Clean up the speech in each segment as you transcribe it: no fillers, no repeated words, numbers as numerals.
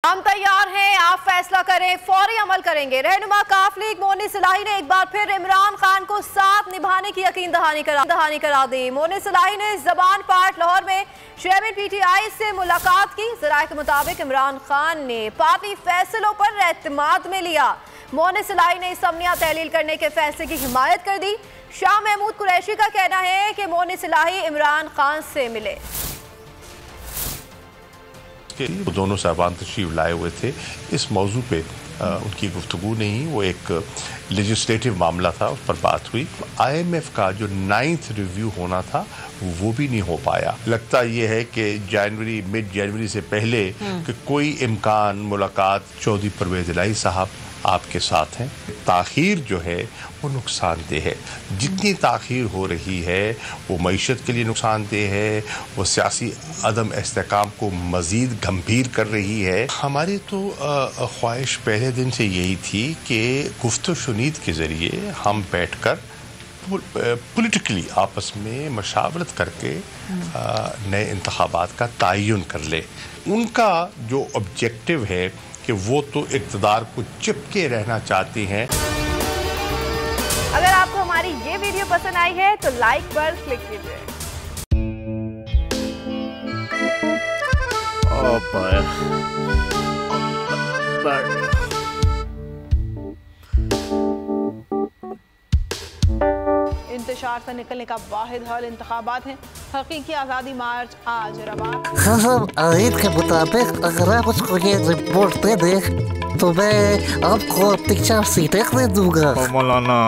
हम तैयार हैं, आप फैसला करें, फौरी अमल करेंगे। रहनुमा काफ लीग मोनी सलाही ने एक बार फिर इमरान खान को साथ निभाने की यकीन दहानी करा दी। मोनी सलाही ने जबान पार्ट लाहौर में चेयरमैन PTI से मुलाकात की। जराये के मुताबिक इमरान खान ने पार्टी फैसलों पर एतमाद में लिया। मोनी सलाही ने इसम्निया तहलील करने के फैसले की हिमायत कर दी। शाह महमूद कुरैशी का कहना है कि मोनी सलाही इमरान खान से मिले। वो दोनों साहबान तशरीफ लाए हुए थे। इस मौजू पे उनकी गुफ्तगू नहीं, वो एक लेजिस्लेटिव मामला था, उस पर बात हुई। IMF का जो 9th रिव्यू होना था वो भी नहीं हो पाया। लगता ये है कि मिड जनवरी से पहले कि कोई इम्कान मुलाकात चौधरी परवेज इलाही साहब आपके साथ हैं। ताख़ीर जो है वो नुकसानदेह है। जितनी ताख़ीर हो रही है वो मईशत के लिए नुकसानदेह है, वो सियासी अदम इस्तेहकाम को मज़ीद गंभीर कर रही है। हमारी तो ख्वाहिश पहले दिन से यही थी कि गुफ्त शुनीद के ज़रिए हम बैठ कर पॉलिटिकली आपस में मशावरत करके नए इंतखाबात का तयन कर ले। उनका जो ऑब्जेक्टिव है कि वो तो इक़्तिदार को चिपके रहना चाहते हैं। अगर आपको हमारी ये वीडियो पसंद आई है तो लाइक पर क्लिक कीजिए। इंतशार से निकलने का वाहिद हल इंतखाबात हैं। हकीकी आज़ादी मार्च आज रवा। आयत के मुताबिक अगर आप उसको ये रिपोर्ट दे दे तो मैं आपको 3-4 सीटें दे दूंगा। मौलाना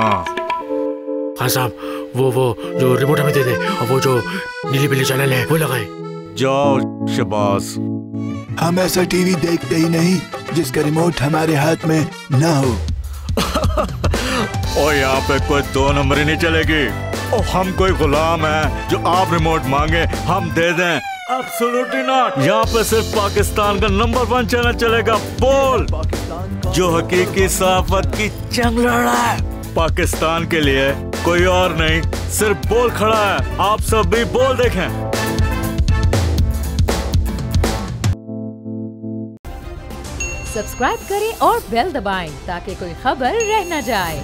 हाँ साहब, वो जो रिपोर्ट हमें दे दे और वो जो नीली पीली चैनल है वो लगाए। जाओ शबाज, हम ऐसा टीवी देखते ही नहीं जिसका रिमोट हमारे हाथ में ना हो। और यहाँ पे कोई 2 नंबर ही नहीं चलेगी। और हम कोई गुलाम है जो आप रिमोट मांगे हम दे दें? Absolutely not. यहाँ पे सिर्फ पाकिस्तान का नंबर 1 चैनल चलेगा, बोल, जो हकीकी सहाफत की जंग लड़ रहा है। पाकिस्तान के लिए कोई और नहीं, सिर्फ बोल खड़ा है। आप सब भी बोल देखें। सब्सक्राइब करें और बेल दबाएं ताकि कोई खबर रह न जाए।